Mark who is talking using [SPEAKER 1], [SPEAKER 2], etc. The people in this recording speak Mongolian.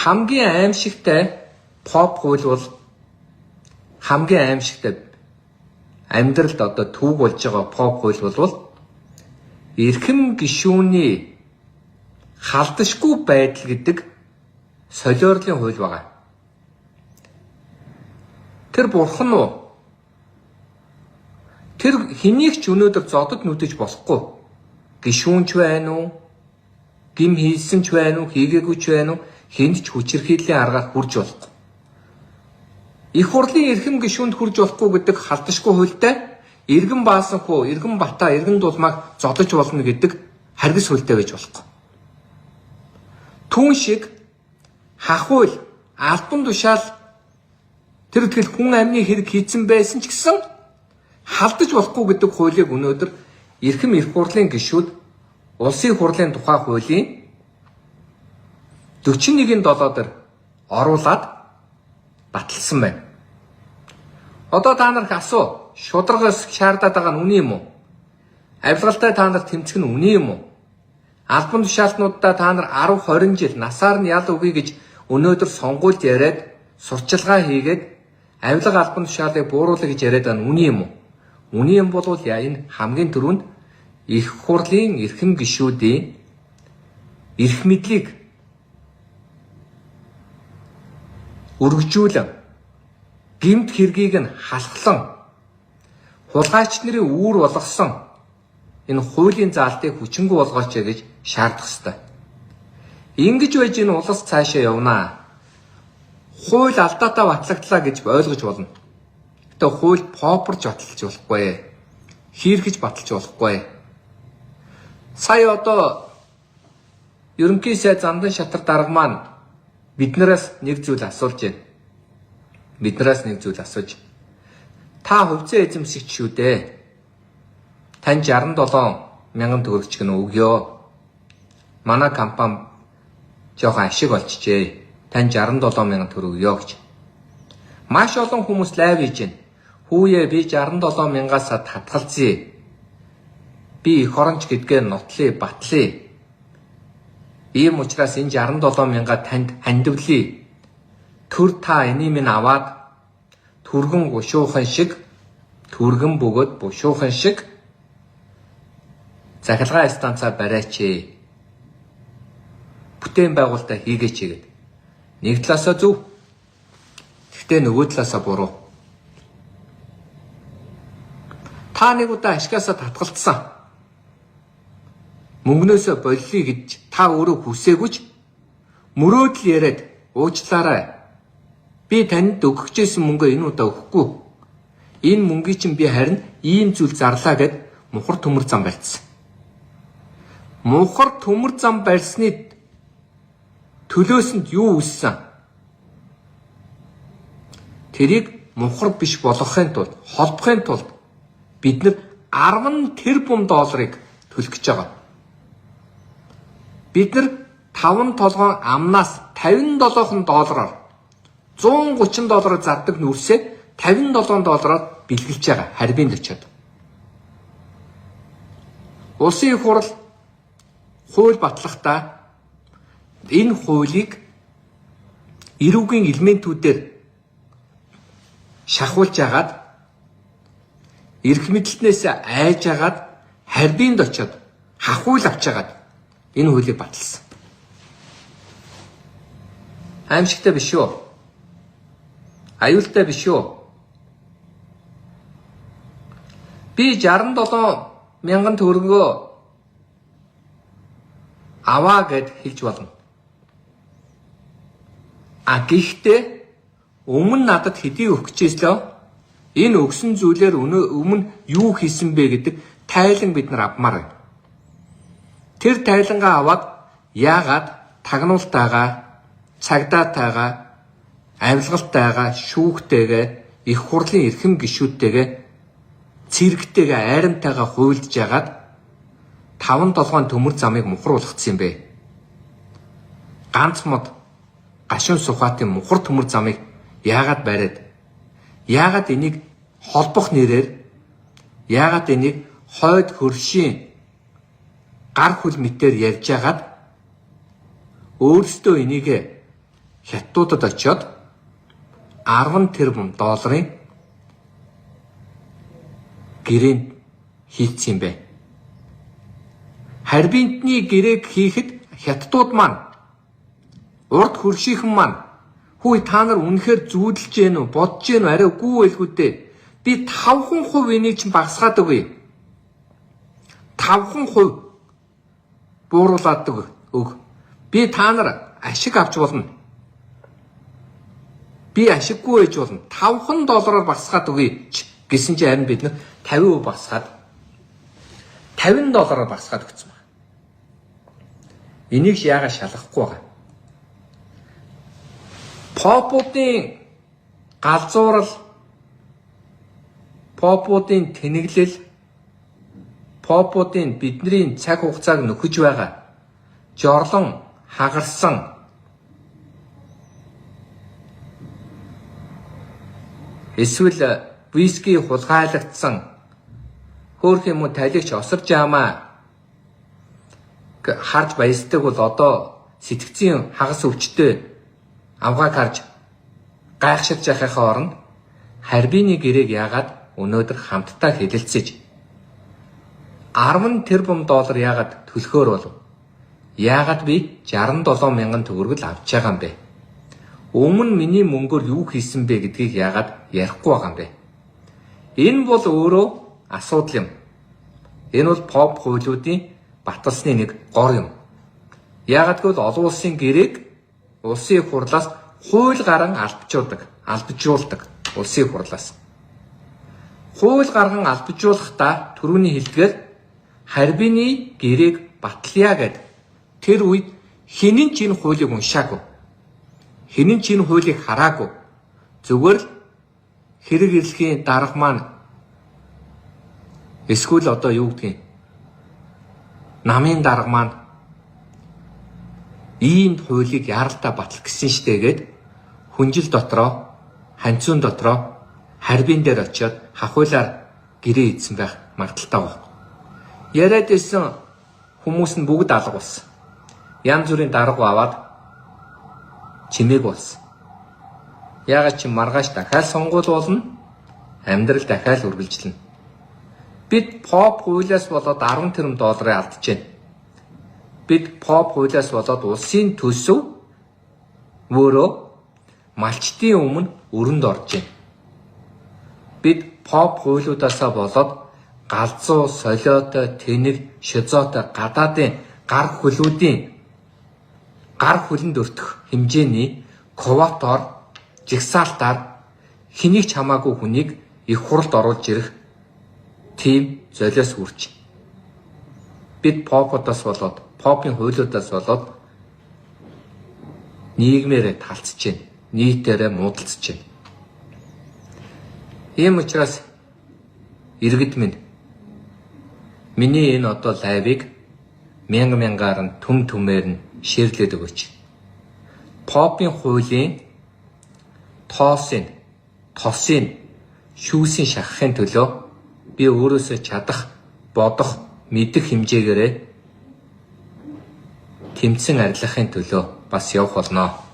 [SPEAKER 1] хамгийн аимшигтай pop хууль бол хамгийн аимшигтай амьдралд одоо түүг болж байгаа pop хууль бол эрхэм гишүүний халдашгүй байдал гэдэг солиорлын хууль байгаа. Тэр бурхан уу? Тэр хэнийг ч өнөөдөр зодод нүдэж болохгүй. Гишүүнч байна уу? Гим хийсэн ч байна уу? Хийгээгүй ч байна уу? Хэнд ч хүчирхийллийн аргаар хүрж болохгүй. Их хурлын эрхэм гишүүнд хүрж болохгүй гэдэг халдашгүй хуультай эргэн баасан хөө, эргэн бата, эргэн дулмааг зодож болно гэдэг харгас хуультай байж болохгүй. Түүн шиг хахуйл, альбан тушаал тэр тэгэл хүн амны хэрэг хийцэн байсан ч гэсэн халдаж болохгүй гэдэг хуулийг өнөөдөр эрхэм их хурлын гишүүд улсын хурлын тухай хуулийн 41-7 дээр оруулаад баталсан байна. Одоо та нарт асуу, шударгаас шаардаад байгаа нь үнэн юм уу? Авилгалтай та нар тэмцэх нь үнэн юм уу? Альбан тушаалтнуудаа та нар 10-20 жил насаар нь ял өгье гэж өнөөдөр сонгуульд яриад, сурчилгаа хийгээд авилга альбан тушаалыг бууруулах гэж яриад байгаа нь үнэн юм уу? Үнэн юм бол энэ хамгийн түрүүнд их хурлын эрхэм гишүүдийн эрх мэдлийг өргөжүүлэн гэмт хэргийг нь халахлан хулгайч нарын үүр болгосон энэ хуулийн заалтыг хүчингү болгооч гэж шаардах ёстой. Ингэж байж энэ улс цаашаа явнаа. Хууль алдаатай батлагдлаа гэж ойлгож болно. Гэтэ хууль попорж баталж болохгүй. Хийргэж баталж болохгүй. Сая одоо ерөнхий сайд Зандан Шатар дарга маань биднээс нэг зүйл асуулж байна. Биднээс нэг зүйл асууж. Та хувьцаа эзэмшигч шүү дээ. Тань 67,000 төгрөгч гэнэ өгөө. Манай компани жоохон ашиг олчихжээ. Тань 67,000 төгрөг өгөө гэж. Маш олон хүмүүс лайв хийж байна. Хүүе би 67,000-аас татгалзъя. Би их оронч гэдгээр нотлъя, батлъя. Ийм учраас энэ 67,000-а танд хандивлъя. Төр та энийг минь аваад түргэн бушуухан шиг, түргэн бөгөөд бушуухан шиг захилгаан станцаа бариач. Бүтээн байгуулалтаа хийгээч гэд. Нэг талаасаа зөв. Гэхдээ нөгөө талаасаа буруу. Та нэг удаа ашгаасаа татгалцсан. Мөнгнөөсөө боллие гэж та өөрөө хүсээгүйч мөрөөдөл яриад уучлаарай. Би танд өгөхжсэн мөнгөө энэ удаа өгөхгүй. Энэ мөнгийг чинь би харин ийм зүйл зарлаа гэд мухар төмөр зам барьсан. Мухар төмөр зам барьсны төлөөсөнд юу үссэн? Тэрийг мухар биш болгохын тулд, холбохын тулд бид нар 10 тэрбум долларыг төлөх гэж байгаа. Бид нар 5 толгойн амнаас 57 доллараар 130 доллараар зардаг нүрсээ 57 доллараар бэлгэлж байгаа харьбинд очиод. Улсын их хурл хууль батлахдаа энэ хуулийг эрүүгийн элементүүдээр шахуулж агаад эрх мэдэлтнээс айж агаад харьбинд очиод хахуйл авч агаад энэ хуулийг баталсан. Аимшигтай биш үү? Аюултай биш үү? Би 67,000 төгрөгөө аваа гэд хэлж болно. Гэхдээ өмнө надад хэдий өгөх гэжлөө энэ өгсөн зүйлээр өмнө юу хийсэн бэ гэдэг тайлан бид нар авмаар байна. Тэр тайлангаа аваад яагаад тагнуултайгаа, цагдаатайгаа, авилгалтайгаа, шүүхтэйгээ, их хурлын эрхэм гишүүдтэйгээ, цэрэгтэйгээ, айрамтайгаа хуйлдж яагаад 5-7 төмөр замыг мухруулгацсан юм бэ? Ганц мод гашуун сухатын мухар төмөр замыг яагаад бариад? Яагаад энийг холбох нэрээр? Яагаад энийг хойд хөршийн гар хүл мэтээр ярьж яагаад өөрөөсөө энийг хятадуудад очиод 10 тэрбум долларын гэрээнд хийцсэн юм бэ. Харбинтны гэрээг хийхэд хятадууд маань урд хөршийнхэн маань хүй та нар үнэхээр зүүдэлж гэнэ үү, бодож гэнэ үү, арай үгүй байлгүй дээ. Би 5% энийг чинь багасгаад өгье. 5% бууруулад өг. Би та нар ашиг авч болно. Би ашиггүй байж болно. $5 багасгаад өгье гэсэн чинь харин бид нар 50% багасгаад $50 багасгаад өгсөн байна. Энийг яагаад шалгахгүй байгаа? Попуудын галзуурал, попуудын тэнэглэл, попуудын бидний цаг хугацааг нөхөж байгаа жорлон хагарсан эсвэл виски хулгайлагдсан хөөх юм уу талигч осорж яамаа харж баясдаг бол одоо сэтгцийн хагас өвчтөй авгааг харж гайхширч яхахын оронд Харбины гэрээг яагаад өнөөдөр хамтдаа хэлэлцэж 10 тэрбум доллар яагаад төлөхөөр болов? Яагаад би 67 мянган төгрөгөл авч байгаа юм бэ? Өмнө миний мөнгөөр юу хийсэн бэ гэдгийг яагаад ярихгүй байгаа юм бэ? Энэ бол өөрөө асуудал юм. Энэ бол поп хуулиудын баталсны нэг гор юм. Яагаад гэвэл олон улсын гэрээг улсын хурлаас хууль гаран албажуулдаг улсын хурлаас. Хууль гарган албажуулахдаа түрүүний хэлдгээр Харбины гэрээг батлая гэд тэр үед хинэн ч энэ хуулийг уншаагүй. Хинэн ч энэ хуулийг хараагүй. Зүгээр л хэрэг эрхлэхийн дарга маань эсвэл одоо юу гэдгийг намын дарга маань ийм хуулийг яаралтай батлах гэсэн штэ гэд хүнжил дотроо, ханцуун дотроо Харбин дээр очиод хахуулаар гэрээ ийдсэн байх магадaltaй байна. Яриад ирсэн хүмүүс нь бүгд алга болсон. Янз бүрийн дарга аваад чимээг болсон. Яагаад чи маргааш дахиад сонгуул болно? Амьдрал дахиад үргэлжлэнэ. Бид поп хуулиас болоод 10 тэрбум долларын алдаж байна. Бид поп хуулиас болоод улсын төсөв өөрөө малчтын өмнө өрөнд орж байна. Бид поп хуулиудаасаа болоод галзуу, солиотой, тэнэг, шизотой гадаадын гар хөлөнд өртөх хэмжээний квотоор жигсаалтаар хэнийг ч хамаагүй хүнийг их хуралд оруулж ирэх тийм золиос хүрч. Бид поподоос болоод, попын хуулиудаас болоод нийгмээрээ талцж байна. Нийтээрээ муудалцж байна. Ийм учраас иргэд минь миний энэ одоо лайвыг мянгаар нь төмээр нь шеэрлээд өгөөч. Попын хуулийн тоосыг шүүсийн шахахын төлөө би өөрөөсөө чадах, бодох, мэдэх хэмжээгээрээ тэмцэн арилгахын төлөө бас явах болно.